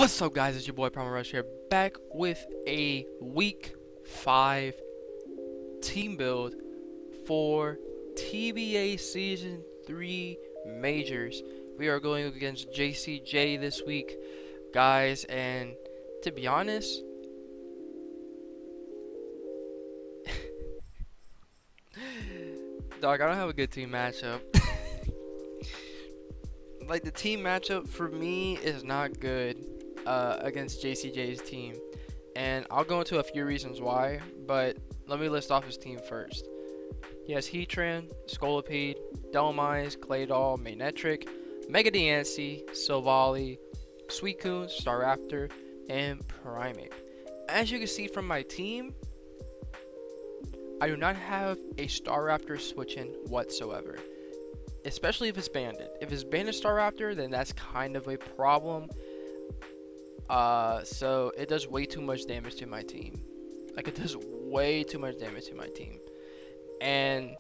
What's up, guys? It's your boy Primal Rush here, back with a week 5 team build for TBA Season 3 Majors. We are going against JCJ this week, guys, and to be honest, dog, I don't have a good team matchup. Like, the team matchup for me is not good against JCJ's team. And I'll go into a few reasons why, but let me list off his team first. He has Heatran, Scolipede, Dhelmise, Claydol, Manectric, Mega Diancie, Silvally, Suicune, Staraptor, and Primeape. As you can see from my team, I do not have a Staraptor switch-in whatsoever, especially if it's banded. If it's banded Staraptor, then that's kind of a problem. So it does way too much damage to my team. Like, it does way too much damage to my team. And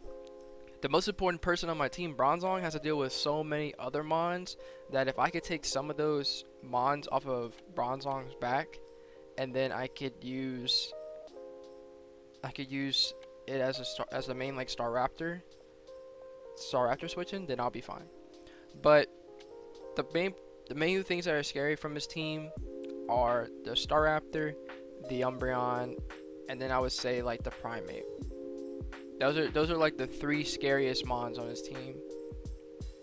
the most important person on my team, Bronzong, has to deal with so many other mons that if I could take some of those mons off of Bronzong's back, and then I could use it as a main, like, Staraptor switching, then I'll be fine. But the main things that are scary from his team are the Staraptor, the Umbreon, and then I would say like the Primeape. Those are like the three scariest mons on his team.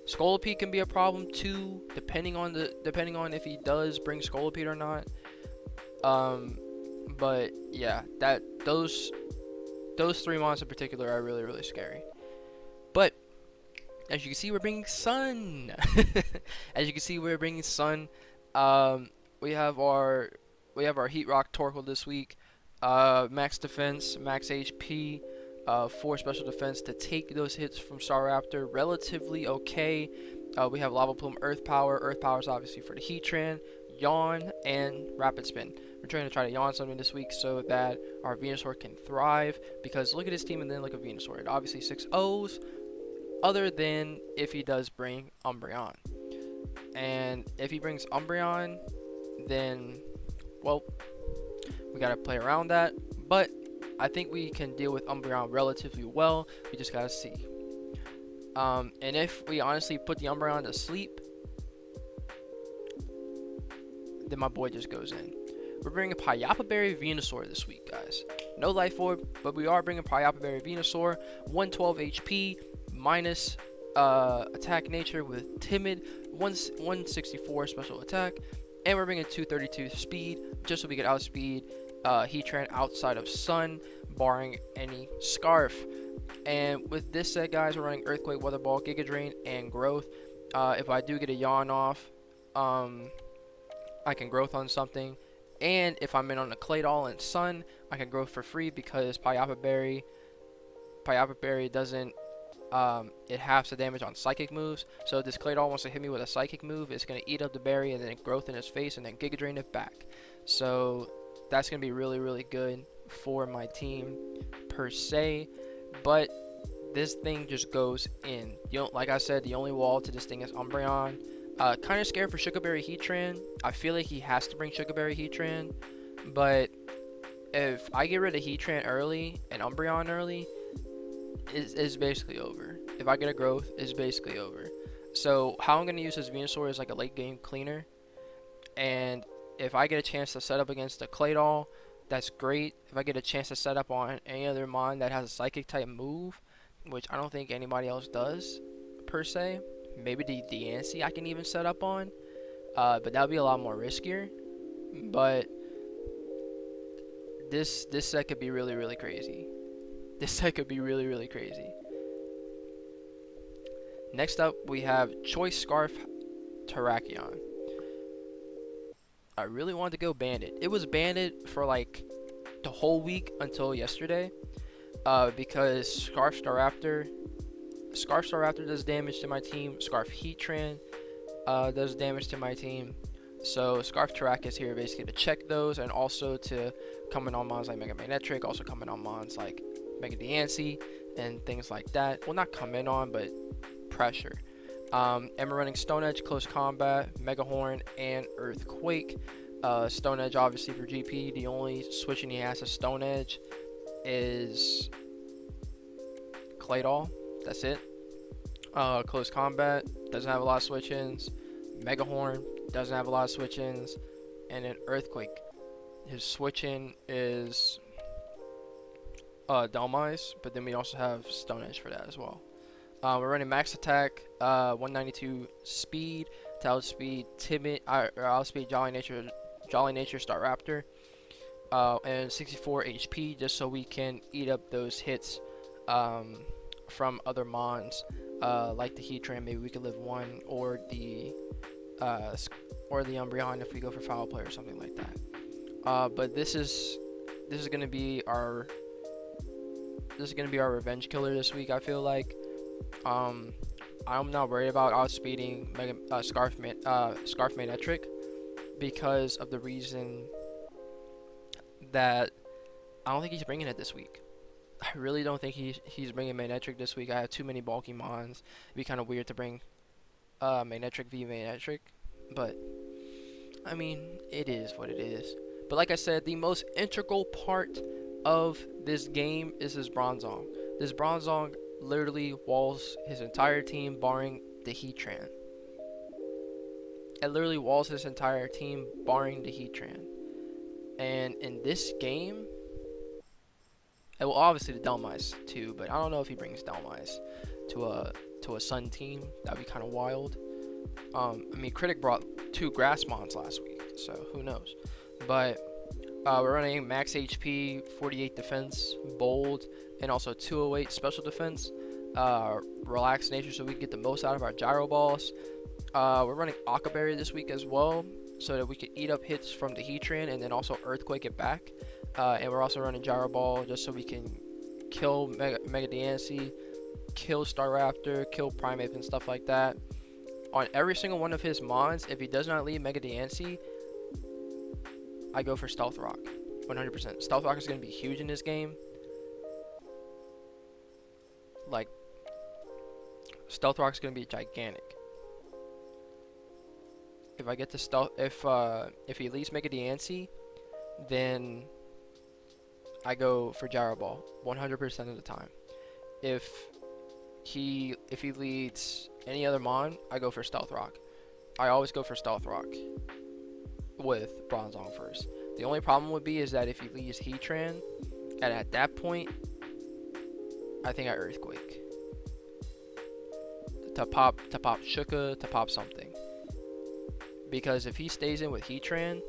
Scolipede can be a problem too, depending on if he does bring Scolipede or not. But yeah, those three mons in particular are really scary. But as you can see, we're bringing Sun. As you can see, we're bringing Sun. We have our Heat Rock Torkoal this week. Max defense, max HP, 4 special defense to take those hits from Staraptor. Relatively okay. We have Lava Plume, Earth Power. Earth Power is obviously for the Heatran, Yawn, and Rapid Spin. We're trying to Yawn something this week so that our Venusaur can thrive. Because look at his team and then look at Venusaur. It obviously 6 O's. Other than if he does bring Umbreon. And if he brings Umbreon, then, well, we gotta play around that. But I think we can deal with Umbreon relatively well. We just gotta see. And if we honestly put the Umbreon to sleep, then my boy just goes in. We're bringing Payapa Berry Venusaur this week, guys. No Life Orb, but we are bringing Payapa Berry Venusaur. 112 HP, minus attack nature with Timid, 164 special attack, and we're bringing 232 speed, just so we can outspeed Heatran outside of Sun, barring any Scarf. And with this set, guys, we're running Earthquake, Weather Ball, Giga Drain, and Growth. If I do get a Yawn off, I can Growth on something. And if I'm in on a Claydol and Sun, I can Growth for free because Payapa Berry doesn't, it halves the damage on Psychic moves. So if this Claydol wants to hit me with a Psychic move, it's going to eat up the berry and then Growth in his face and then Giga Drain it back. So that's going to be really good for my team per se. But this thing just goes in. Like I said, the only wall to this thing is Umbreon. Kind of scared for Sugar Berry Heatran. I feel like he has to bring Sugar Berry Heatran. But if I get rid of Heatran early and Umbreon early, it's basically over. If I get a Growth, it's basically over. So how I'm going to use this Venusaur is like a late game cleaner. And if I get a chance to set up against a Claydol, that's great. If I get a chance to set up on any other mon that has a Psychic type move, which I don't think anybody else does per se, maybe the Diancie I can even set up on, but that would be a lot more riskier. But this set could be really crazy. This set could be really crazy. Next up, we have Choice Scarf Terrakion. I really wanted to go banded. It was banded for like the whole week until yesterday, because Scarf Staraptor does damage to my team. Scarf Heatran does damage to my team. So Scarf Terrakion is here basically to check those and also to come in on mons like Mega Manectric, also come in on mons like Mega Diancie and things like that. Well, not come in on, but pressure. And we're running Stone Edge, Close Combat, Mega Horn, and Earthquake. Stone Edge obviously for GP. The only switching he has to Stone Edge is Claydol. That's it. Close Combat doesn't have a lot of switch-ins. Megahorn doesn't have a lot of switch-ins. And then Earthquake. His switch-in is Dhelmise, but then we also have Stone Edge for that as well. We're running max attack, 192 speed, to outspeed Timid, or outspeed Jolly Nature Star Raptor, and 64 HP, just so we can eat up those hits from other mons, like the Heatran. Maybe we could live one, or the Umbreon if we go for Foul Play or something like that. But this is gonna be our revenge killer this week. I feel like. I'm not worried about outspeeding Scarf Manectric, because of the reason that I don't think he's bringing it this week. I really don't think he's bringing Manectric this week. I have too many bulky mons. It'd be kind of weird to bring Manectric v Manectric, but I mean, it is what it is. But like I said, the most integral part of this game is this Bronzong. This Bronzong literally walls his entire team, barring the Heatran. It literally walls his entire team, barring the Heatran. And in this game, well, obviously the Dhelmise too, but I don't know if he brings Dhelmise to a Sun team. That'd be kind of wild. I mean, Critic brought 2 Grass Mons last week, so who knows? But we're running max HP, 48 defense, bold, and also 208 special defense. Relaxed nature, so we can get the most out of our Gyro Balls. We're running Aqua Berry this week as well, so that we can eat up hits from the Heatran and then also Earthquake it back. And we're also running Gyro Ball just so we can kill Mega Diancie, kill Staraptor, kill Primeape and stuff like that. On every single one of his mons, if he does not leave Mega Diancie, I go for Stealth Rock, 100%. Stealth Rock is going to be huge in this game. Like, Stealth Rock is going to be gigantic. If I get to stealth, if he leaves Mega Diancie, then I go for Gyro Ball 100% of the time. If he leads any other mon, I go for Stealth Rock. I always go for Stealth Rock with Bronzong first. The only problem would be is that if he leaves Heatran, and at that point, I think I Earthquake to pop Shuka, to pop something. Because if he stays in with Heatran,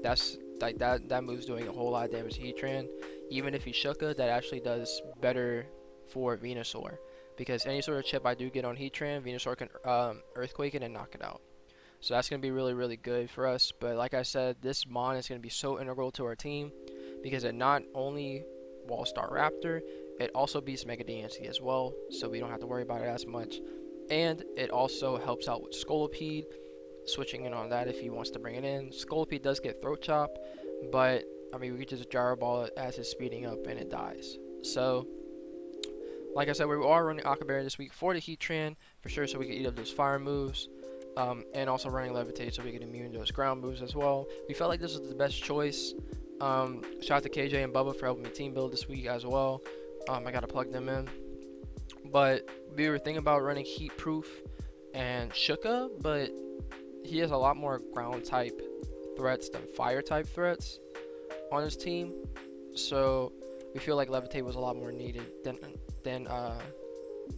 that's like that move's doing a whole lot of damage to Heatran. Even if he Shuka, that actually does better for Venusaur. Because any sort of chip I do get on Heatran, Venusaur can Earthquake it and knock it out. So that's going to be really, really good for us. But like I said, this Mon is going to be so integral to our team, because it not only walls Staraptor, it also beats Mega Diancie as well, so we don't have to worry about it as much. And it also helps out with Scolipede, switching in on that if he wants to bring it in. Scolipede does get Throat Chop, but I mean, we could just Gyro Ball it as it's speeding up and it dies. So like I said, we are running Aqua Berry this week for the Heatran for sure, so we can eat up those fire moves, and also running Levitate so we can immune those ground moves as well. We felt like this was the best choice. Shout out to KJ and Bubba for helping me team build this week as well. I gotta plug them in, but we were thinking about running Heat Proof and Shuka, but he has a lot more ground type threats than fire type threats on his team, so we feel like Levitate was a lot more needed than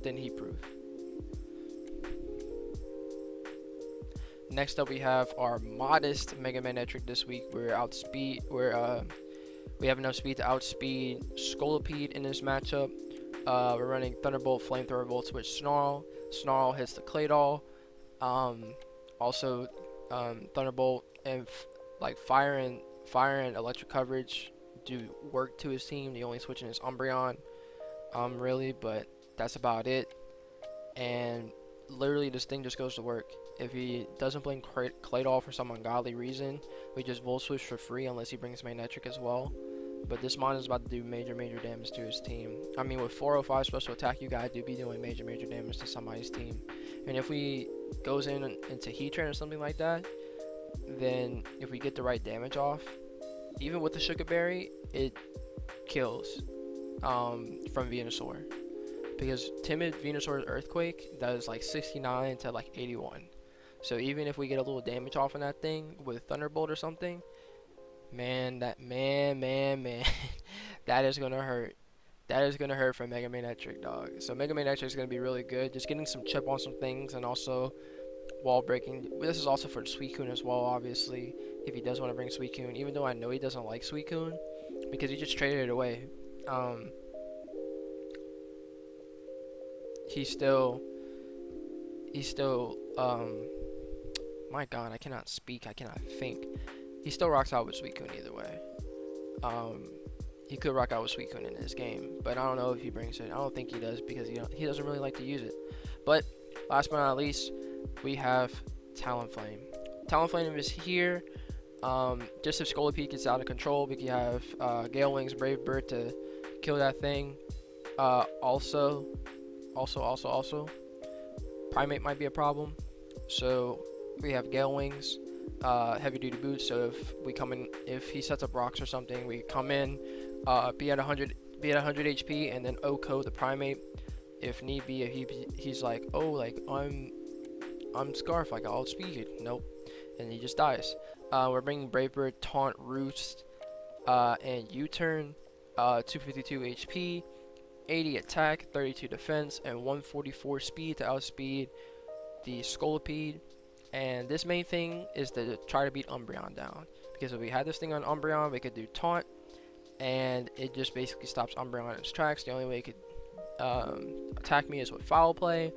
Heat Proof. Next up, we have our modest Mega Manectric this week. We have enough speed to outspeed Scolipede in this matchup. We're running Thunderbolt, Flamethrower Volts with Snarl. Snarl hits the Claydol. Also, Thunderbolt and Fire and Electric coverage do work to his team. The only switching is Umbreon, really, but that's about it. And literally, this thing just goes to work. If he doesn't bring Claydol for some ungodly reason, we just Volt Switch for free unless he brings Manectric as well. But this Mon is about to do major damage to his team. I mean, with 405 special attack, you guys do be doing major damage to somebody's team. And if we goes into Heatran or something like that, then if we get the right damage off, even with the Sugar Berry, it kills from Venusaur. Because timid Venusaur's Earthquake does like 69 to like 81. So even if we get a little damage off on that thing with Thunderbolt or something, man, that that is gonna hurt. That is gonna hurt for Mega Man Electric, dog. So Mega Man Electric is gonna be really good. Just getting some chip on some things, and also wall breaking. This is also for Suicune as well, obviously, if he does want to bring Suicune. Even though I know he doesn't like Suicune, because he just traded it away. He's still my god, I cannot speak, I cannot think. He still rocks out with Suicune either way. He could rock out with Suicune in this game, but I don't know if he brings it. I don't think he does, because he doesn't really like to use it. But last but not least, we have Talonflame. Talonflame is here. Just if Scolipede gets out of control, we can have Gale Wings, Brave Bird to kill that thing. Also, Primate might be a problem. So we have Gale Wings, Heavy Duty Boots. So if we come in, if he sets up rocks or something, we come in, be at 100 HP, and then OHKO the Primate if need be. If he's like, oh, like I'm Scarf, like I'll speed. Nope, and he just dies. We're bringing Brave Bird, Taunt, Roost, and U-Turn. 252 HP, 80 attack, 32 defense, and 144 speed to outspeed the Scolipede. And this main thing is to try to beat Umbreon down, because if we had this thing on Umbreon, we could do Taunt, and it just basically stops Umbreon in its tracks. The only way it could attack me is with Foul Play,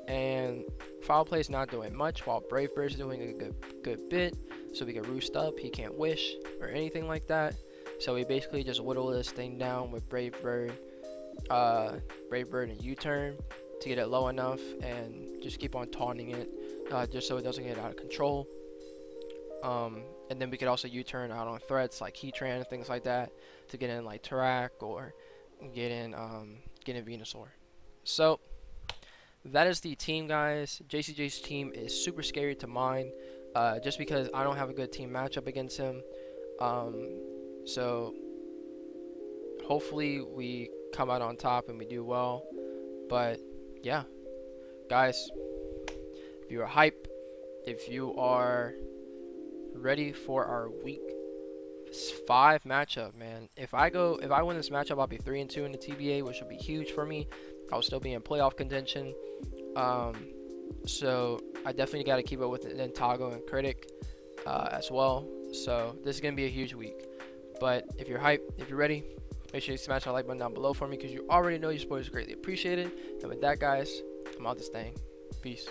and Foul Play is not doing much, while Brave Bird is doing a good bit. So we can Roost up, he can't Wish or anything like that. So we basically just whittle this thing down with Brave Bird and U-Turn to get it low enough, and just keep on taunting it, just so it doesn't get out of control. And then we could also U-Turn out on threats like Heatran and things like that to get in like Tarak, or get in Venusaur. So that is the team, guys. JCJ's team is super scary to mine, just because I don't have a good team matchup against him. So hopefully we come out on top and we do well. But yeah, guys, if you are hype, if you are ready for our week 5 matchup, man. If I win this matchup, I'll be 3-2 in the TBA, which will be huge for me. I'll still be in playoff contention. So I definitely got to keep up with Nintendo and Critic as well. So this is gonna be a huge week. But if you're hyped, if you're ready, make sure you smash that like button down below for me, because you already know your support is greatly appreciated. And with that, guys, I'm out this thing. Peace.